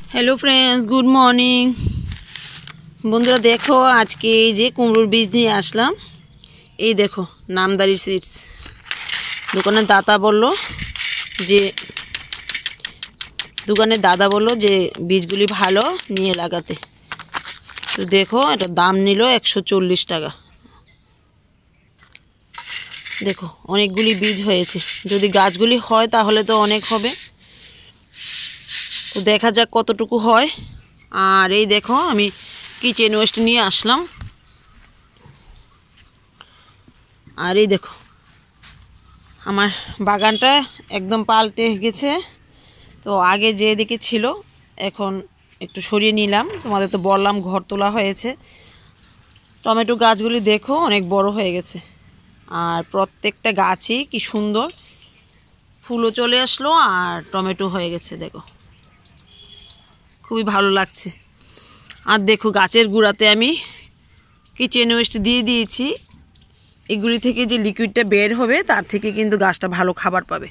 Hello friends, good morning. बंधुरा देखो आज के जे कुमड़ोर बीज निये आसलाम। এই দেখো নামদারি সিডস। দোকানের দাদা বললো যে বীজগুলি ভালো নিয়ে লাগাতে। তো দেখো এটা দাম নিল 140 টাকা। দেখো অনেকগুলি বীজ হয়েছে, যদি গাছগুলি হয় তাহলে তো অনেক হবে। তো দেখা যাক কতটুকু হয়। আর এই দেখো আমি কিচেন ওয়েস্ট নিয়ে আসলাম। আর এই দেখো আমার বাগানটা একদম পাল্টে গেছে। তো আগে যে দিকে ছিল এখন একটু সরিয়ে নিলাম। তোমাদের তো বললাম ঘর তোলা হয়েছে। টমেটো গাছগুলি দেখো অনেক বড় হয়ে গেছে, আর প্রত্যেকটা গাছই কি সুন্দর ফুলও চলে আসলো আর টমেটো হয়ে গেছে। দেখো খুবই ভালো লাগছে। আর দেখো গাছের গোড়াতে আমি কিচেন ওয়েস্ট দিয়ে দিয়েছি। এগুলি থেকে যে লিকুইডটা বের হবে তার থেকে কিন্তু গাছটা ভালো খাবার পাবে।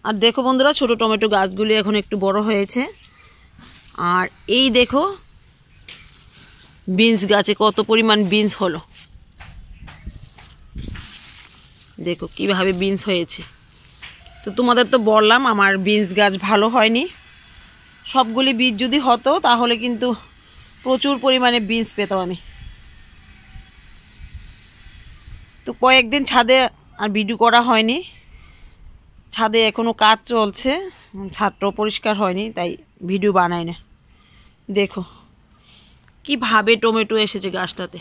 আর দেখো বন্ধুরা ছোট টমেটো গাছগুলি এখন একটু বড় হয়েছে। আর এই দেখো বিনস গাছে কত পরিমাণ বিনস হলো। দেখো কিভাবে বিনস হয়েছে। তো তোমাদের তো বললাম আমার বিনস গাছ ভালো হয়নি। সবগুলি বীজ যদি হতো তাহলে কিন্তু প্রচুর পরিমাণে বিনস পেতাম আমি। তো কয়েকদিন ছাদে আর ভিডিও করা হয়নি। ছাদে এখনও কাজ চলছে, ছাদটাও পরিষ্কার হয়নি, তাই ভিডিও বানাই না। দেখো কিভাবে টমেটো এসেছে গাছটাতে।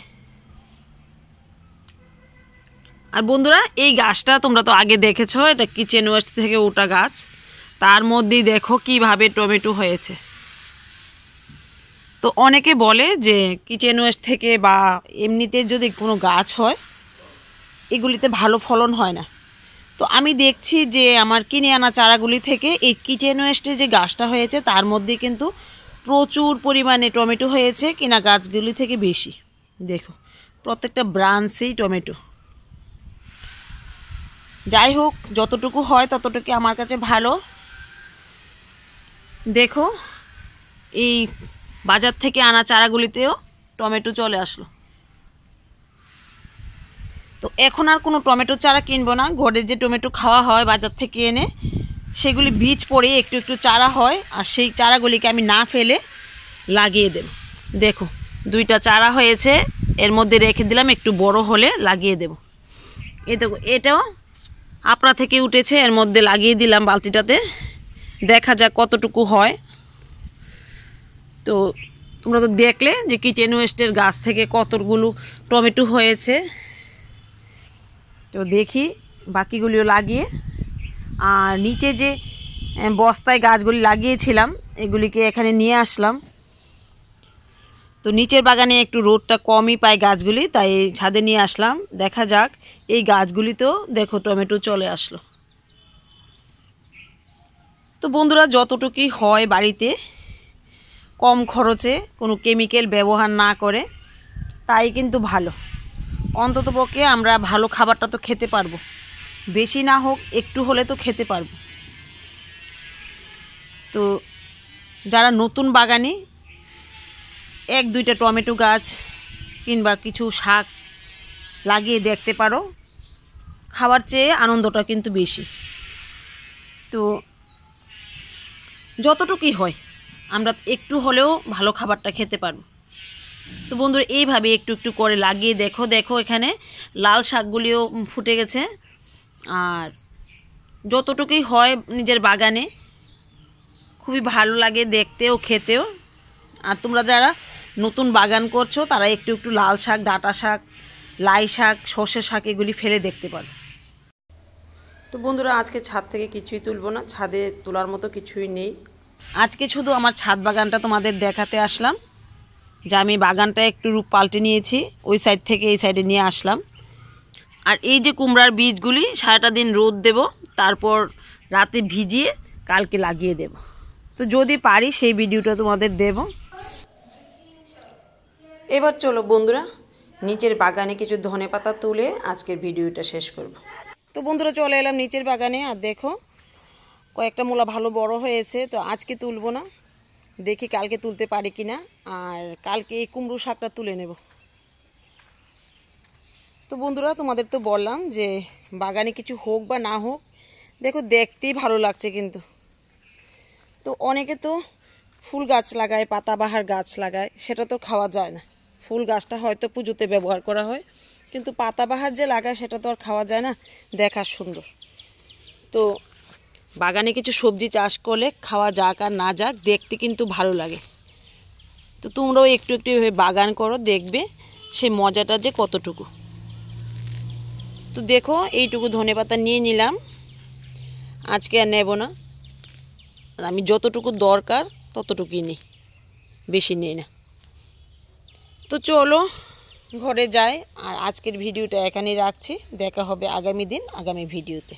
আর বন্ধুরা এই গাছটা তোমরা তো আগে দেখেছো, এটা কিচেন ওয়েস্ট থেকে ওটা গাছ। তার মধ্যেই দেখো কিভাবে টমেটো হয়েছে। তো অনেকে বলে যে কিচেন ওয়েস্ট থেকে বা এমনিতে যদি কোনো গাছ হয় এগুলিতে ভালো ফলন হয় না। তো আমি দেখছি যে আমার কিনে আনা চারাগুলি থেকে এই কিচেন ওয়েস্টে যে গাছটা হয়েছে তার মধ্যে কিন্তু প্রচুর পরিমাণে টমেটো হয়েছে, কিনা গাছগুলি থেকে বেশি। দেখো প্রত্যেকটা ব্রাঞ্চেই টমেটো। যাই হোক যতটুকু হয় ততটুকু আমার কাছে ভালো। দেখো এই বাজার থেকে আনা চারাগুলিতেও টমেটো চলে আসলো। তো এখন আর কোনো টমেটো চারা কিনবো না। ঘরে যে টমেটো খাওয়া হয় বাজার থেকে এনে সেগুলি বীজ পড়ে একটু একটু চারা হয়, আর সেই চারাগুলিকে আমি না ফেলে লাগিয়ে দেব। দেখো দুইটা চারা হয়েছে, এর মধ্যে রেখে দিলাম, একটু বড় হলে লাগিয়ে দেব। এই দেখো এটাও আপনা থেকে উঠেছে, এর মধ্যে লাগিয়ে দিলাম বালতিটাতে। দেখা যাক কতটুকু হয়। তো তোমরা তো দেখলে যে কিচেন ওয়েস্টের গাছ থেকে কতগুলো টমেটো হয়েছে। তো দেখি বাকিগুলিও লাগিয়ে। আর নিচে যে বস্তায় গাছগুলি লাগিয়েছিলাম এগুলিকে এখানে নিয়ে আসলাম। তো নিচের বাগানে একটু রোদটা কমই পায় গাছগুলি, তাই ছাদে নিয়ে আসলাম। দেখা যাক এই গাছগুলিতেও দেখো টমেটো চলে আসলো। তো বন্ধুরা যতটুকুই হয় বাড়িতে কম খরচে কোনো কেমিক্যাল ব্যবহার না করে তাই কিন্তু ভালো। অন্ততপক্ষে আমরা ভালো খাবারটা তো খেতে পারবো, বেশি না হোক একটু হলে তো খেতে পারবো। তো যারা নতুন বাগানি এক দুইটা টমেটো গাছ কিংবা কিছু শাক লাগিয়ে দেখতে পারো, খাবার চেয়ে আনন্দটা কিন্তু বেশি। তো যতটুকুই হয় আমরা একটু হলেও ভালো খাবারটা খেতে পারবো। তো বন্ধুরা এইভাবে একটু একটু করে লাগিয়ে দেখো। দেখো এখানে লাল শাকগুলিও ফুটে গেছে। আর যতটুকুই হয় নিজের বাগানে খুবই ভালো লাগে দেখতেও খেতেও। আর তোমরা যারা নতুন বাগান করছো তারা একটু একটু লাল শাক, ডাঁটা শাক, লাই শাক, সর্ষে শাক এগুলি ফেলে দেখতে পারো। তো বন্ধুরা আজকে ছাদ থেকে কিছুই তুলবো না, ছাদে তোলার মতো কিছুই নেই। আজকে শুধু আমার ছাদ বাগানটা তোমাদের দেখাতে আসলাম, যে আমি বাগানটা একটু রূপ পাল্টে নিয়েছি, ওই সাইড থেকে এই সাইডে নিয়ে আসলাম। আর এই যে কুমড়ার বীজগুলি সারাটা দিন রোদ দেব, তারপর রাতে ভিজিয়ে কালকে লাগিয়ে দেব। তো যদি পারি সেই ভিডিওটা তোমাদের দেব। এবার চলো বন্ধুরা নিচের বাগানে কিছু ধনেপাতা তুলে আজকের ভিডিওটা শেষ করব। তো বন্ধুরা চলে এলাম নিচের বাগানে। আর দেখো কয়েকটা মূলা ভালো বড় হয়েছে, তো আজকে তুলবো না, দেখি কালকে তুলতে পারি কিনা। আর কালকে এই কুমড়ো শাকটা তুলে নেব। তো বন্ধুরা, তোমাদের তো বললাম যে বাগানে কিছু হোক বা না হোক, দেখো দেখতেই ভালো লাগছে কিন্তু। তো অনেকে তো ফুল গাছ লাগায়, পাতাবাহার গাছ লাগায়, সেটা তো খাওয়া যায় না। ফুল গাছটা হয়তো পুজোতে ব্যবহার করা হয়, কিন্তু পাতাবাহার যে লাগায় সেটা তো আর খাওয়া যায় না, দেখার সুন্দর। তো বাগানে কিছু সবজি চাষ করলে খাওয়া যাক আর না যাক, দেখতে কিন্তু ভালো লাগে। তো তোমরাও একটু একটু এভাবে বাগান করো, দেখবে সে মজাটা যে কতটুকু। তো দেখো এইটুকু ধনেপাতা নিয়ে নিলাম, আজকে আর নেব না। আর আমি যতটুকু দরকার ততটুকুই নিই, বেশি নিই না। তো চলো ঘরে যাই, আর আজকের ভিডিওটা এখানেই রাখছি। দেখা হবে আগামী দিন আগামী ভিডিওতে।